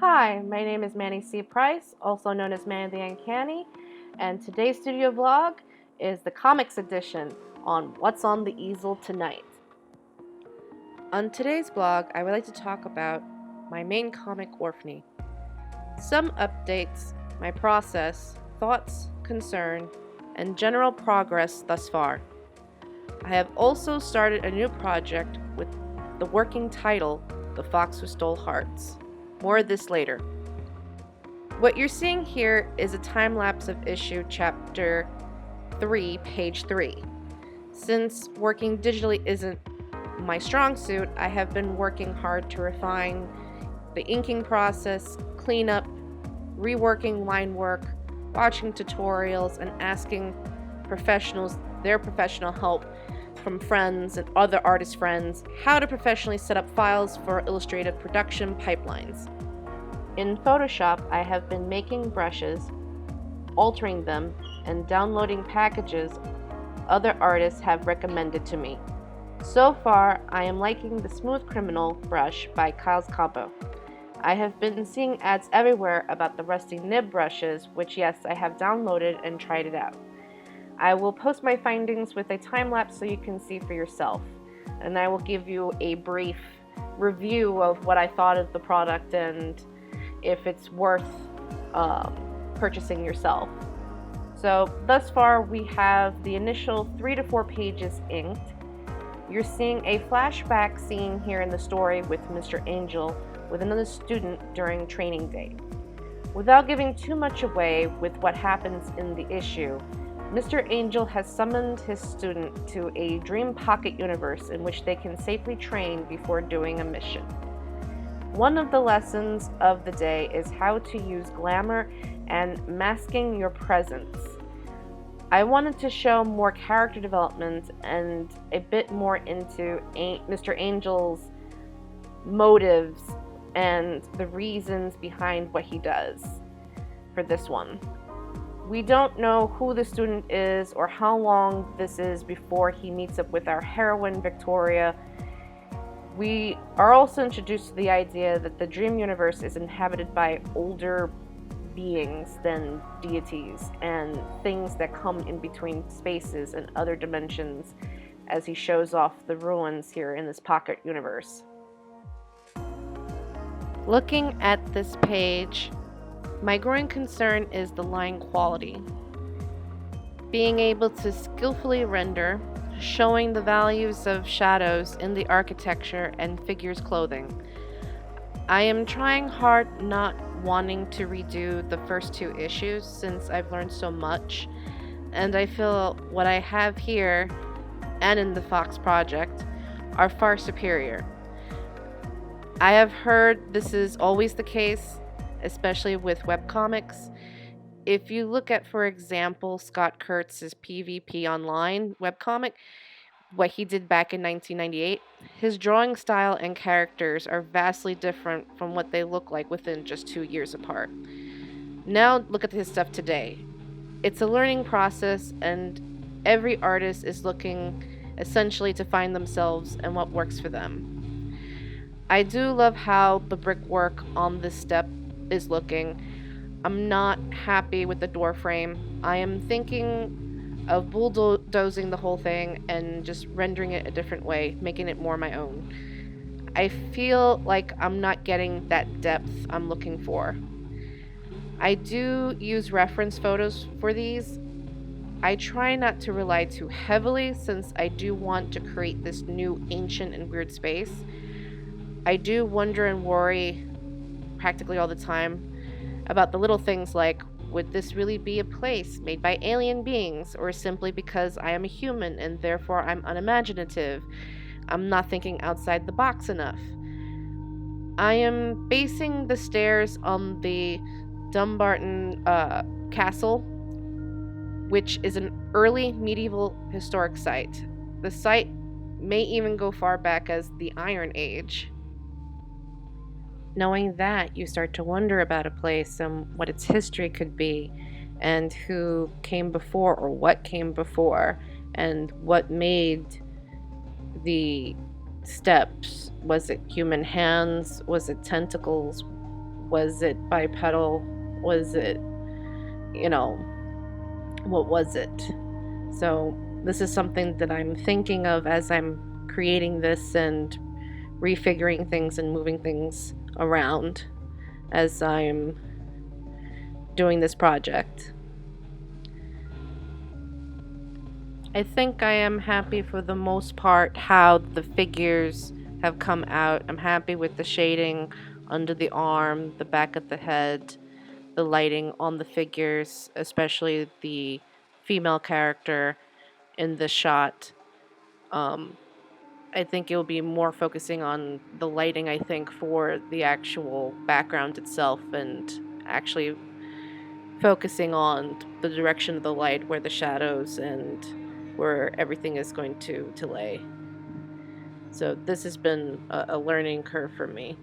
Hi, my name is Manny C. Price, also known as Manny the Uncanny, and today's studio vlog is the Comix edition on What's on the Easel Tonight. On today's vlog, I would like to talk about my main comic, Orphne. Some updates, my process, thoughts, concern, and general progress thus far. I have also started a new project with the working title, The Fox Who Stole Hearts. More of this later. What you're seeing here is a time lapse of issue chapter 3, page 3. Since working digitally isn't my strong suit, I have been working hard to refine the inking process, cleanup, reworking line work, watching tutorials, and asking professionals their professional help from friends and other artist friends how to professionally set up files for illustrative production pipelines. In Photoshop, I have been making brushes, altering them, and downloading packages other artists have recommended to me. So far, I am liking the Smooth Criminal brush by Kyle's Combo. I have been seeing ads everywhere about the rusty nib brushes, which yes, I have downloaded and tried it out. I will post my findings with a time lapse so you can see for yourself, and I will give you a brief review of what I thought of the product and if it's worth purchasing yourself. So thus far we have the initial 3 to 4 pages inked. You're seeing a flashback scene here in the story with Mr. Angel with another student during training day. Without giving too much away with what happens in the issue, Mr. Angel has summoned his student to a dream pocket universe in which they can safely train before doing a mission. One of the lessons of the day is how to use glamour and masking your presence. I wanted to show more character development and a bit more into Mr. Angel's motives and the reasons behind what he does for this one. We don't know who the student is or how long this is before he meets up with our heroine, Victoria. We are also introduced to the idea that the dream universe is inhabited by older beings than deities and things that come in between spaces and other dimensions as he shows off the ruins here in this pocket universe. Looking at this page, my growing concern is the line quality. Being able to skillfully render, showing the values of shadows in the architecture and figures' clothing. I am trying hard not wanting to redo the first 2 issues since I've learned so much, and I feel what I have here and in the Fox project are far superior. I have heard this is always the case, especially with webcomics. If you look at, for example, Scott Kurtz's PvP Online webcomic, what he did back in 1998, his drawing style and characters are vastly different from what they look like within just 2 years apart. Now look at his stuff today. It's a learning process, and every artist is looking essentially to find themselves and what works for them. I do love how the brickwork on this step is looking. I'm not happy with the door frame. I am thinking of bulldozing the whole thing and just rendering it a different way, making it more my own. I feel like I'm not getting that depth I'm looking for. I do use reference photos for these. I try not to rely too heavily since I do want to create this new ancient and weird space. I do wonder and worry practically all the time about the little things like, would this really be a place made by alien beings, or simply because I am a human and therefore I'm unimaginative? I'm not thinking outside the box enough. I am basing the stairs on the Dumbarton Castle, which is an early medieval historic site. The site may even go far back as the Iron Age. Knowing that, you start to wonder about a place and what its history could be, and who came before or what came before, and what made the steps. Was it human hands? Was it tentacles? Was it bipedal? Was it, what was it? So this is something that I'm thinking of as I'm creating this and refiguring things and moving things around as I'm doing this project. I think I am happy for the most part how the figures have come out. I'm happy with the shading under the arm, the back of the head, the lighting on the figures, especially the female character in this shot. I think it will be more focusing on the lighting, I think, for the actual background itself, and actually focusing on the direction of the light, where the shadows and where everything is going to lay. So this has been a learning curve for me.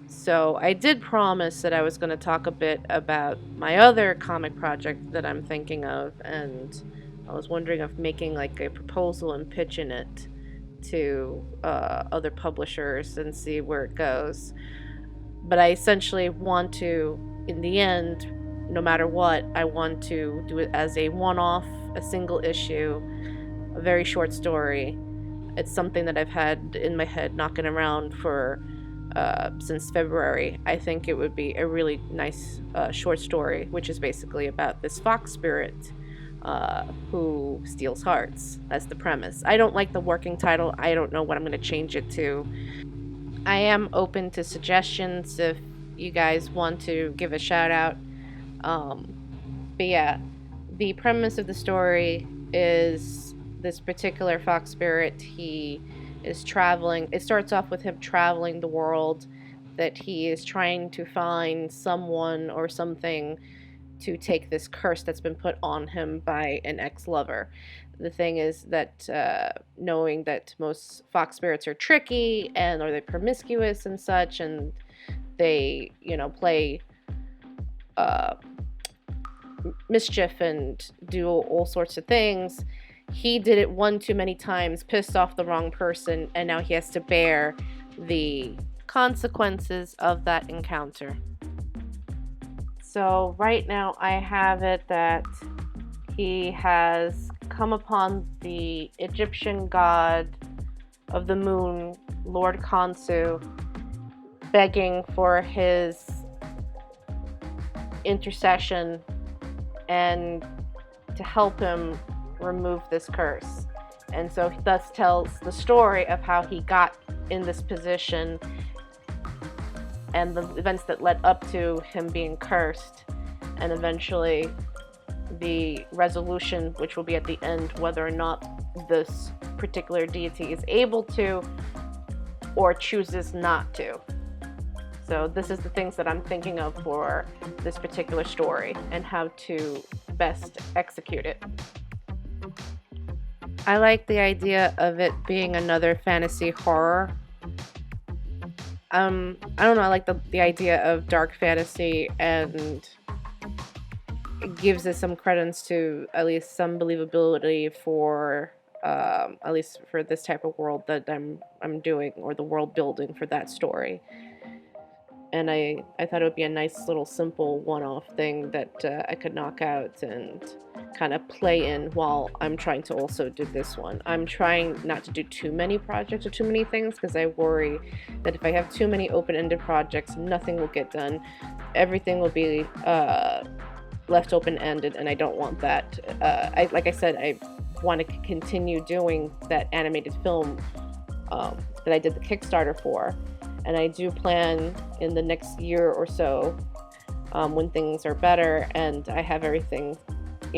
So I did promise that I was going to talk a bit about my other comic project that I'm thinking of, and I was wondering of making like a proposal and pitching it to other publishers and see where it goes. But I essentially want to, in the end, no matter what, I want to do it as a one-off, a single issue, a very short story. It's something that I've had in my head knocking around for since February. I think it would be a really nice short story, which is basically about this fox spirit who steals hearts. That's the premise. I don't like the working title. I don't know what I'm going to change it to. I am open to suggestions if you guys want to give a shout out. But yeah, the premise of the story is this particular fox spirit. He is traveling. It starts off with him traveling the world, that he is trying to find someone or something to take this curse that's been put on him by an ex-lover. The thing is that knowing that most fox spirits are tricky and are they promiscuous and such, and they play mischief and do all sorts of things. He did it one too many times, pissed off the wrong person, and now he has to bear the consequences of that encounter. So right now I have it that he has come upon the Egyptian god of the moon, Lord Khonsu, begging for his intercession and to help him remove this curse. And so he thus tells the story of how he got in this position and the events that led up to him being cursed, and eventually the resolution, which will be at the end, whether or not this particular deity is able to or chooses not to. So this is the things that I'm thinking of for this particular story and how to best execute it. I like the idea of it being another fantasy horror. I don't know, I like the idea of dark fantasy, and it gives it some credence to at least some believability for at least for this type of world that I'm doing, or the world building for that story. And I thought it would be a nice little simple one-off thing that I could knock out and kind of play in while I'm trying to also do this one. I'm trying not to do too many projects or too many things, because I worry that if I have too many open-ended projects, nothing will get done. Everything will be left open-ended, and I don't want that. Like I said, I want to continue doing that animated film that I did the Kickstarter for. And I do plan in the next year or so, when things are better and I have everything,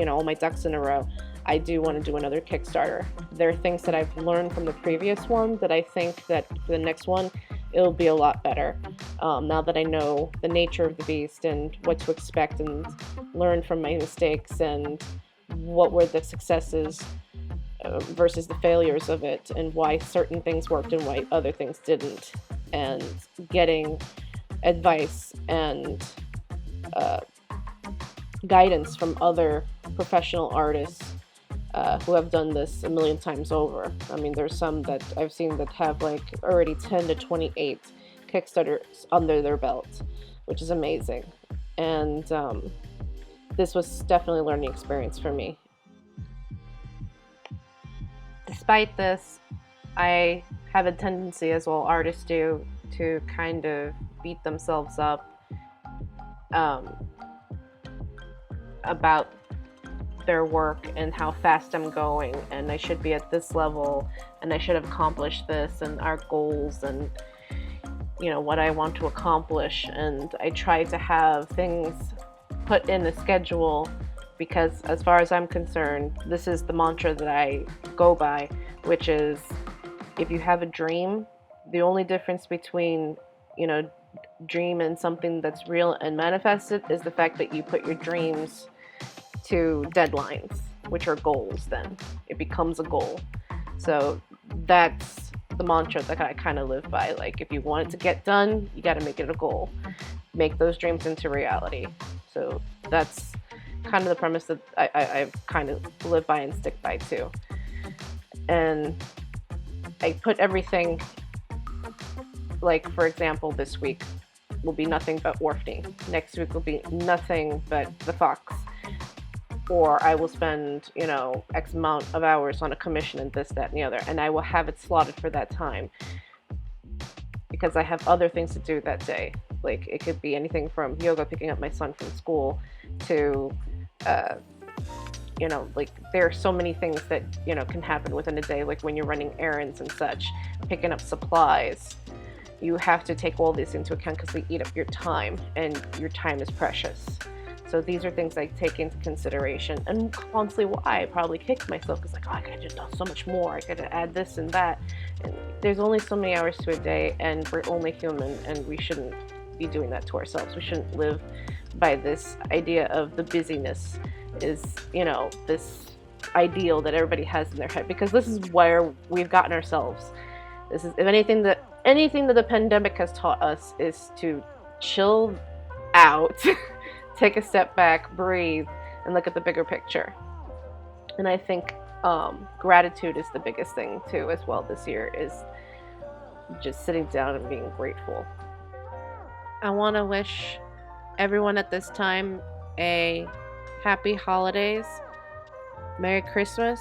all my ducks in a row, I do want to do another Kickstarter. There are things that I've learned from the previous one that I think that for the next one, it'll be a lot better. Now that I know the nature of the beast and what to expect, and learn from my mistakes and what were the successes versus the failures of it, and why certain things worked and why other things didn't, and getting advice and guidance from other professional artists who have done this a million times over. I mean, there's some that I've seen that have like already 10 to 28 Kickstarters under their belt, which is amazing. And this was definitely a learning experience for me. Despite this, I have a tendency, as well artists do, to kind of beat themselves up about their work and how fast I'm going, and I should be at this level, and I should have accomplished this, and our goals, and you know what I want to accomplish. And I try to have things put in a schedule, because as far as I'm concerned, this is the mantra that I go by, which is, if you have a dream, the only difference between, you know, dream and something that's real and manifested is the fact that you put your dreams to deadlines, which are goals. Then it becomes a goal. So that's the mantra that I kind of live by. Like, if you want it to get done, you got to make it a goal. Make those dreams into reality. So that's kind of the premise that I've kind of live by and stick by too. And I put everything, like, for example, this week will be nothing but Orphne. Next week will be nothing but the Fox. Or I will spend, you know, X amount of hours on a commission and this, that, and the other. And I will have it slotted for that time, because I have other things to do that day. Like, it could be anything from yoga, picking up my son from school, to, you know, like, there are so many things that, you know, can happen within a day. Like when you're running errands and such, picking up supplies. You have to take all this into account because they eat up your time, and your time is precious. So these are things I take into consideration, and constantly why I probably kick myself, because like, oh, I could have just done so much more. I could have added this and that. And there's only so many hours to a day, and we're only human, and we shouldn't be doing that to ourselves. We shouldn't live by this idea of the busyness is, you know, this ideal that everybody has in their head, because this is where we've gotten ourselves. This is, if anything that the pandemic has taught us, is to chill out. Take a step back, breathe, and look at the bigger picture. And I think gratitude is the biggest thing too, as well, this year, is just sitting down and being grateful. I want to wish everyone at this time a happy holidays, Merry Christmas,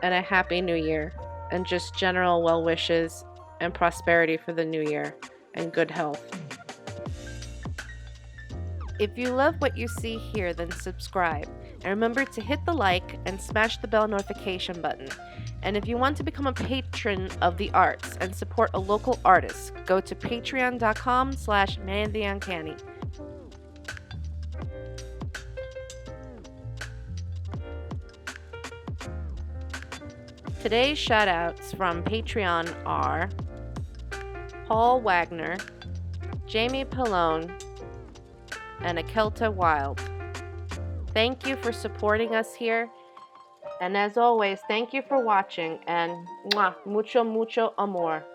and a Happy New Year, and just general well wishes and prosperity for the new year, and good health. If you love what you see here, then subscribe. And remember to hit the like and smash the bell notification button. And if you want to become a patron of the arts and support a local artist, go to patreon.com/mantheuncanny. Today's shoutouts from Patreon are Paul Wagner, Jamie Pallone, and Akelta Wild. Thank you for supporting us here. And as always, thank you for watching, and mucho, mucho amor.